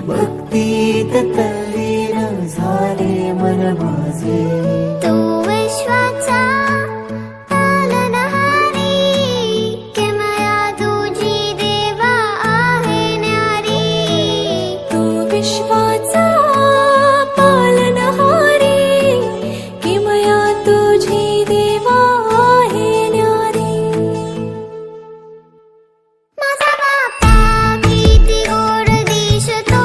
भक्तीत तल्लीन झाले मन माझे. तू विश्वाचा पालनहारी, किमया तुझी देवा आहे न्यारी. तू विश्वाचा पालनहारी, किमया तुझी देवा आहे न्यारी. माझा बाप्पा किती गोड दिसतो,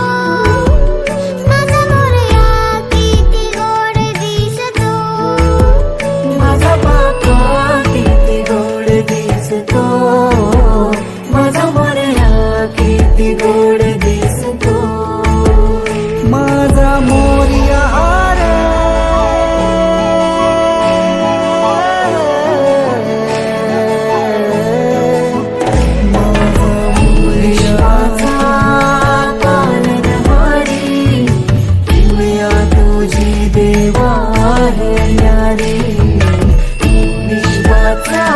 माझा मोरया किती गोड दिसतो. माझा बाप्पा किती गोड दिसतो, माझा मोरया किती गोड दिसतो. माझा मोरया रे, माझा मोरयाचा पालनहारी, किमया तुझी देवा आहे न्यारी. विश्वाचा